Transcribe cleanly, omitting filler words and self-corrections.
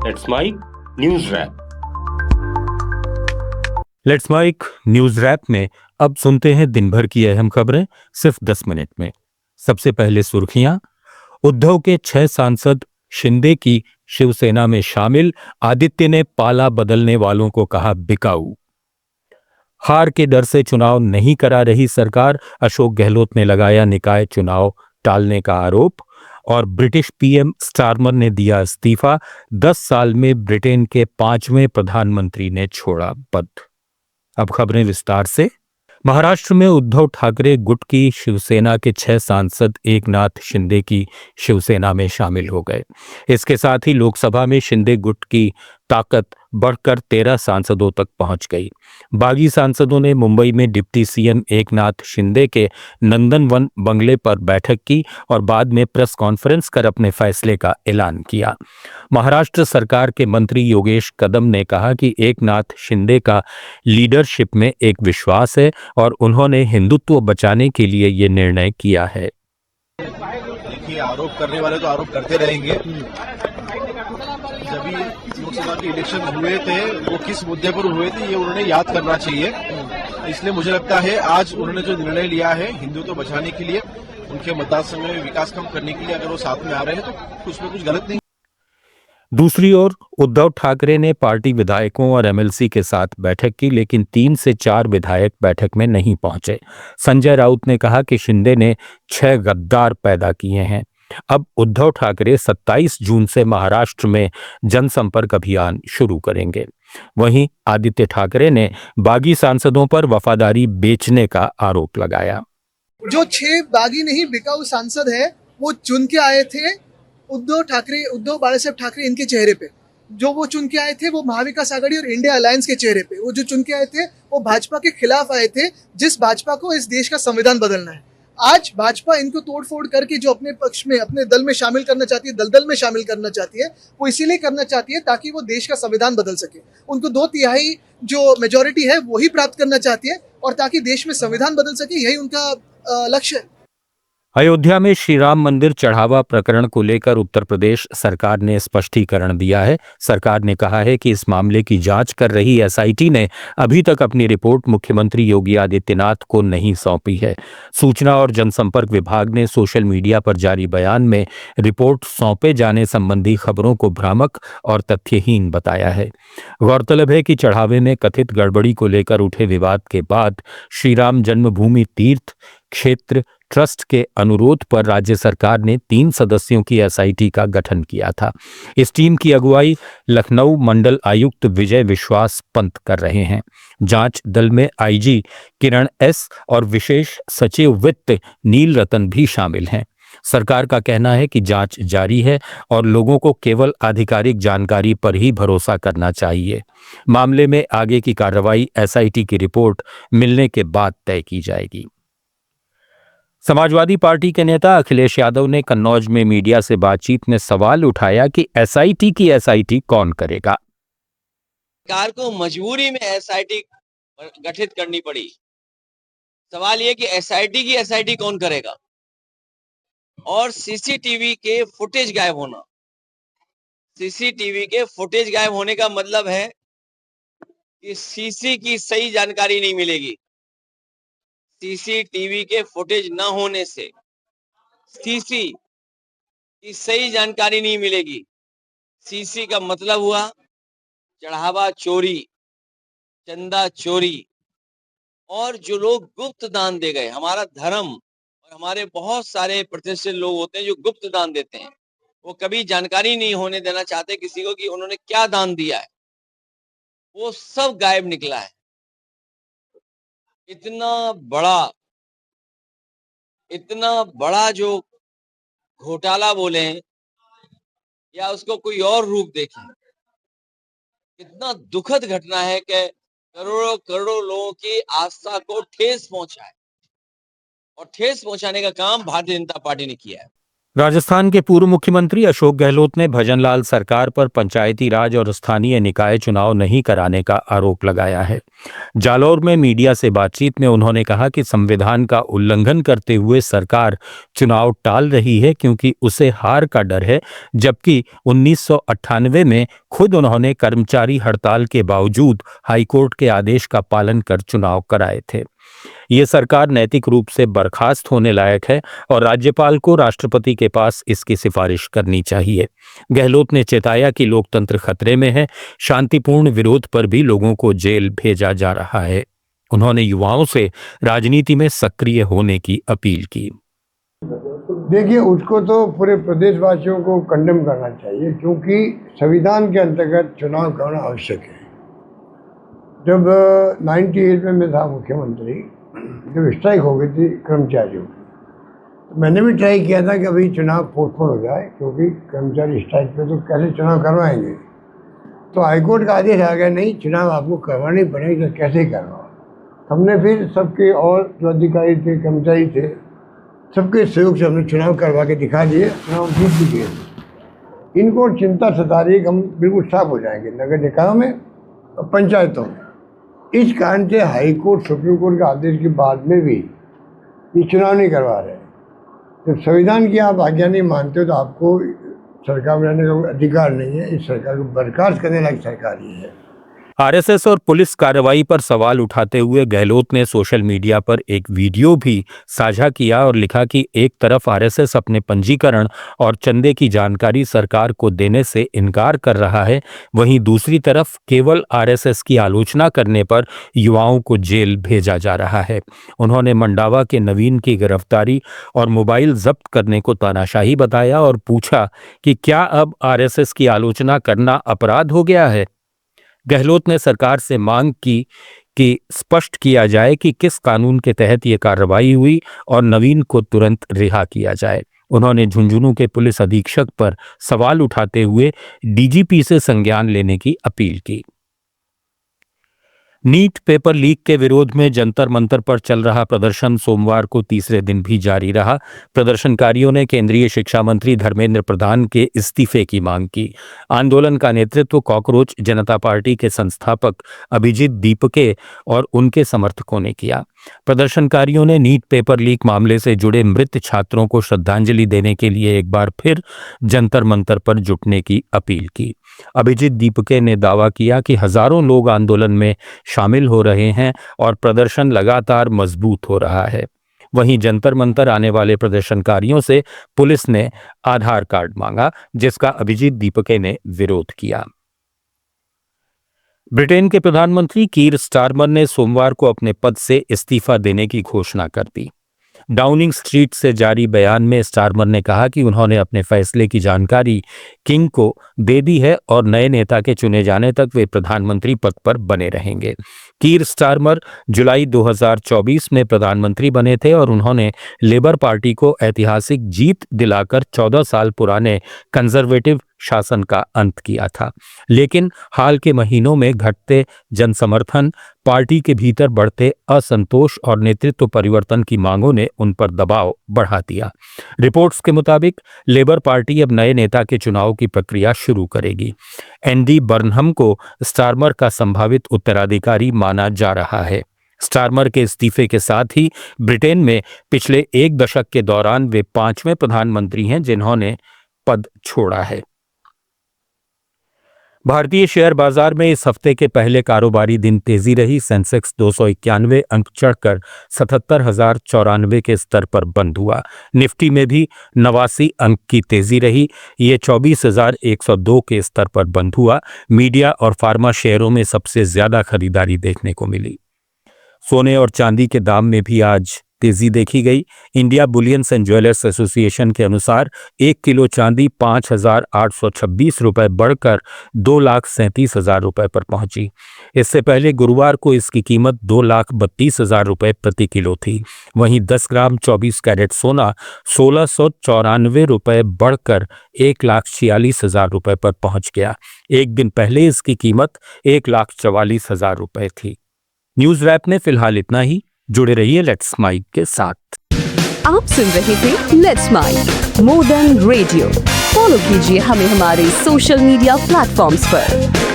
Let's mic news wrap. Let's mic news wrap में अब सुनते हैं दिन भर की अहम खबरें सिर्फ 10 मिनट में। सबसे पहले सुर्खियां। उद्धव के 6 सांसद शिंदे की शिवसेना में शामिल। आदित्य ने पाला बदलने वालों को कहा बिकाऊ। हार के डर से चुनाव नहीं करा रही सरकार। अशोक गहलोत ने लगाया निकाय चुनाव टालने का आरोप। और ब्रिटिश पीएम स्टारमर ने दिया इस्तीफा। 10 साल में ब्रिटेन के 5वें प्रधानमंत्री ने छोड़ा पद। अब खबरें विस्तार से। महाराष्ट्र में उद्धव ठाकरे गुट की शिवसेना के 6 सांसद एकनाथ शिंदे की शिवसेना में शामिल हो गए। इसके साथ ही लोकसभा में शिंदे गुट की ताकत बढ़कर 13 सांसदों तक पहुंच गई। बागी सांसदों ने मुंबई में डिप्टी सीएम एकनाथ शिंदे के नंदनवन बंगले पर बैठक की और बाद में प्रेस कॉन्फ्रेंस कर अपने फैसले का ऐलान किया। महाराष्ट्र सरकार के मंत्री योगेश कदम ने कहा कि एकनाथ शिंदे का लीडरशिप में एक विश्वास है और उन्होंने हिंदुत्व बचाने के लिए ये निर्णय किया है। देखिए, आरोप करने वाले तो आरोप करते रहेंगे। जब भी लोकसभा के इलेक्शन हुए थे वो किस मुद्दे पर हुए थे ये उन्होंने याद करना चाहिए। इसलिए मुझे लगता है आज उन्होंने जो निर्णय लिया है हिंदुत्व बचाने के लिए, उनके मतदार संघ में विकास कम करने के लिए, अगर वो साथ में आ रहे हैं तो उसमें कुछ गलत नहीं। दूसरी ओर उद्धव ठाकरे ने पार्टी विधायकों और एमएलसी के साथ बैठक की, लेकिन 3 से 4 विधायक बैठक में नहीं पहुंचे। संजय राउत ने कहा कि शिंदे ने 6 गद्दार पैदा किए हैं। अब उद्धव ठाकरे 27 जून से महाराष्ट्र में जनसंपर्क अभियान शुरू करेंगे। वहीं आदित्य ठाकरे ने बागी सांसदों पर वफादारी बेचने का आरोप लगाया। जो 6 बागी नहीं बिकाऊ सांसद है वो चुन के आए थे उद्धव बालासाहेब ठाकरे इनके चेहरे पे। जो वो चुन के आए थे वो महाविकास आघाड़ी और इंडिया अलायंस के चेहरे पे। वो जो चुन के आए थे वो भाजपा के खिलाफ आए थे, जिस भाजपा को इस देश का संविधान बदलना है। आज भाजपा इनको तोड़फोड़ करके जो अपने पक्ष में अपने दल में शामिल करना चाहती है, दलदल में शामिल करना चाहती है, वो इसीलिए करना चाहती है ताकि वो देश का संविधान बदल सके। उनको 2/3 जो मेजोरिटी है वही प्राप्त करना चाहती है और ताकि देश में संविधान बदल सके, यही उनका लक्ष्य है। अयोध्या में श्री राम मंदिर चढ़ावा प्रकरण को लेकर उत्तर प्रदेश सरकार ने स्पष्टीकरण दिया है। सरकार ने कहा है कि इस मामले की जांच कर रही एसआईटी ने अभी तक अपनी रिपोर्ट मुख्यमंत्री योगी आदित्यनाथ को नहीं सौंपी है। सूचना और जनसंपर्क विभाग ने सोशल मीडिया पर जारी बयान में रिपोर्ट सौंपे जाने संबंधी खबरों को भ्रामक और तथ्यहीन बताया है। गौरतलब है कि चढ़ावे में कथित गड़बड़ी को लेकर उठे विवाद के बाद श्री राम जन्मभूमि तीर्थ क्षेत्र ट्रस्ट के अनुरोध पर राज्य सरकार ने 3 सदस्यों की एसआईटी का गठन किया था। इस टीम की अगुवाई लखनऊ मंडल आयुक्त विजय विश्वास पंत कर रहे हैं। जांच दल में आईजी किरण एस और विशेष सचिव वित्त नील रतन भी शामिल हैं। सरकार का कहना है कि जांच जारी है और लोगों को केवल आधिकारिक जानकारी पर ही भरोसा करना चाहिए। मामले में आगे की कार्रवाई एसआईटी की रिपोर्ट मिलने के बाद तय की जाएगी। समाजवादी पार्टी के नेता अखिलेश यादव ने कन्नौज में मीडिया से बातचीत में सवाल उठाया कि एसआईटी की एसआईटी कौन करेगा। सरकार को मजबूरी में एसआईटी गठित करनी पड़ी। सवाल ये कि एसआईटी की एसआईटी कौन करेगा। और सीसीटीवी के फुटेज गायब होना, सीसीटीवी के फुटेज गायब होने का मतलब है कि सीसी की सही जानकारी नहीं मिलेगी। सीसीटीवी के फुटेज न होने से सीसी की सही जानकारी नहीं मिलेगी। सीसी का मतलब हुआ चढ़ावा चोरी, चंदा चोरी, और जो लोग गुप्त दान दे गए। हमारा धर्म और हमारे बहुत सारे प्रतिष्ठित लोग होते हैं जो गुप्त दान देते हैं, वो कभी जानकारी नहीं होने देना चाहते किसी को कि उन्होंने क्या दान दिया है। वो सब गायब निकला है। इतना बड़ा जो घोटाला बोले या उसको कोई और रूप देखें, इतना दुखद घटना है कि करोड़ों करोड़ों लोगों की आस्था को ठेस पहुंचा है और ठेस पहुंचाने का काम भारतीय जनता पार्टी ने किया है। राजस्थान के पूर्व मुख्यमंत्री अशोक गहलोत ने भजनलाल सरकार पर पंचायती राज और स्थानीय निकाय चुनाव नहीं कराने का आरोप लगाया है। जालौर में मीडिया से बातचीत में उन्होंने कहा कि संविधान का उल्लंघन करते हुए सरकार चुनाव टाल रही है क्योंकि उसे हार का डर है, जबकि 1998 में खुद उन्होंने कर्मचारी हड़ताल के बावजूद हाईकोर्ट के आदेश का पालन कर चुनाव कराए थे। ये सरकार नैतिक रूप से बर्खास्त होने लायक है और राज्यपाल को राष्ट्रपति के पास इसकी सिफारिश करनी चाहिए। गहलोत ने चेताया कि लोकतंत्र खतरे में है, शांतिपूर्ण विरोध पर भी लोगों को जेल भेजा जा रहा है। उन्होंने युवाओं से राजनीति में सक्रिय होने की अपील की। देखिए, उसको तो पूरे प्रदेशवासियों को कंडेम करना चाहिए क्योंकि संविधान के अंतर्गत चुनाव करना आवश्यक है। जब 98 में मैं था मुख्यमंत्री, जब स्ट्राइक हो गई थी कर्मचारियों की, तो मैंने भी ट्राई किया था कि अभी चुनाव पोस्टपोन हो जाए क्योंकि कर्मचारी स्ट्राइक पे तो कैसे चुनाव करवाएंगे। तो हाईकोर्ट का आदेश आ गया, नहीं चुनाव आपको करवानी पड़ेगी, तो कैसे करवाओ। हमने फिर सबके और जो अधिकारी थे, कर्मचारी थे, सबके सहयोग से हमने चुनाव करवा के दिखा दिए, चुनाव जीत भी गए। इनको चिंता सता रही है कि हम बिल्कुल साफ हो जाएंगे नगर निकायों में और पंचायतों में। इस कारण से हाईकोर्ट, सुप्रीम कोर्ट के आदेश के बाद में भी ये चुनाव नहीं करवा रहे। जब संविधान की आप आज्ञा नहीं मानते हो तो आपको सरकार में रहने का कोई अधिकार नहीं है। इस सरकार को बर्खास्त करने लायक सरकार ही है। आरएसएस और पुलिस कार्रवाई पर सवाल उठाते हुए गहलोत ने सोशल मीडिया पर एक वीडियो भी साझा किया और लिखा कि एक तरफ आरएसएस अपने पंजीकरण और चंदे की जानकारी सरकार को देने से इनकार कर रहा है, वहीं दूसरी तरफ केवल आरएसएस की आलोचना करने पर युवाओं को जेल भेजा जा रहा है। उन्होंने मंडावा के नवीन की गिरफ्तारी और मोबाइल जब्त करने को तानाशाही बताया और पूछा कि क्या अब आरएसएस की आलोचना करना अपराध हो गया है। गहलोत ने सरकार से मांग की कि स्पष्ट किया जाए कि किस कानून के तहत ये कार्रवाई हुई और नवीन को तुरंत रिहा किया जाए। उन्होंने झुंझुनू के पुलिस अधीक्षक पर सवाल उठाते हुए डीजीपी से संज्ञान लेने की अपील की। नीट पेपर लीक के विरोध में जंतर मंतर पर चल रहा प्रदर्शन सोमवार को तीसरे दिन भी जारी रहा। प्रदर्शनकारियों ने केंद्रीय शिक्षा मंत्री धर्मेंद्र प्रधान के इस्तीफे की मांग की। आंदोलन का नेतृत्व कॉकरोच जनता पार्टी के संस्थापक अभिजीत दीपके और उनके समर्थकों ने किया। प्रदर्शनकारियों ने नीट पेपर लीक मामले से जुड़े मृत छात्रों को श्रद्धांजलि देने के लिए एक बार फिर जंतर मंतर पर जुटने की अपील की। अभिजीत दीपके ने दावा किया कि हजारों लोग आंदोलन में शामिल हो रहे हैं और प्रदर्शन लगातार मजबूत हो रहा है। वहीं जंतर मंतर आने वाले प्रदर्शनकारियों से पुलिस ने आधार कार्ड मांगा, जिसका अभिजीत दीपके ने विरोध किया। ब्रिटेन के प्रधानमंत्री कीर स्टारमर ने सोमवार को अपने पद से इस्तीफा देने की घोषणा कर दी। डाउनिंग स्ट्रीट से जारी बयान में स्टारमर ने कहा कि उन्होंने अपने फैसले की जानकारी किंग को दे दी है और नए नेता के चुने जाने तक वे प्रधानमंत्री पद पर बने रहेंगे। कीर स्टारमर जुलाई 2024 में प्रधानमंत्री बने थे और उन्होंने लेबर पार्टी को ऐतिहासिक जीत दिलाकर 14 साल पुराने कंजर्वेटिव शासन का अंत किया था। लेकिन हाल के महीनों में घटते जनसमर्थन, पार्टी के भीतर बढ़ते असंतोष और नेतृत्व परिवर्तन की मांगों ने उन पर दबाव बढ़ा दिया। रिपोर्ट्स के मुताबिक लेबर पार्टी अब नए नेता के चुनाव की प्रक्रिया शुरू करेगी। एंडी बर्नहम को स्टारमर का संभावित उत्तराधिकारी माना जा रहा है। स्टारमर के इस्तीफे के साथ ही ब्रिटेन में पिछले एक दशक के दौरान वे 5वें प्रधानमंत्री हैं जिन्होंने पद छोड़ा है। भारतीय शेयर बाजार में इस हफ्ते के पहले कारोबारी दिन तेजी रही। सेंसेक्स 291 अंक चढ़कर 77,094 के स्तर पर बंद हुआ। निफ्टी में भी 89 अंक की तेजी रही, ये 24,102 के स्तर पर बंद हुआ। मीडिया और फार्मा शेयरों में सबसे ज्यादा खरीदारी देखने को मिली। सोने और चांदी के दाम में भी आज तेजी देखी गई। India bullions and jewellers association के अनुसार 1 किलो चांदी 5,826 रुपए बढ़कर 2,37,000 रुपए पर पहुंची। इससे पहले गुरुवार को इसकी कीमत 2,32,000 रुपए प्रति किलो थी। वहीं 10 ग्राम 24 कैरेट सोना 1,694 रुपए बढ़कर 1,46,000 रुपए पर पहुंच गया। एक दिन पहले इसकी कीमत 1,44,000 रुपए थी। न्यूज रैप में फिलहाल इतना ही। जुड़े रहिए लेट्स माइक के साथ। आप सुन रहे थे let's mind more than radio. Follow कीजिए हमें हमारे सोशल मीडिया प्लेटफॉर्म्स पर।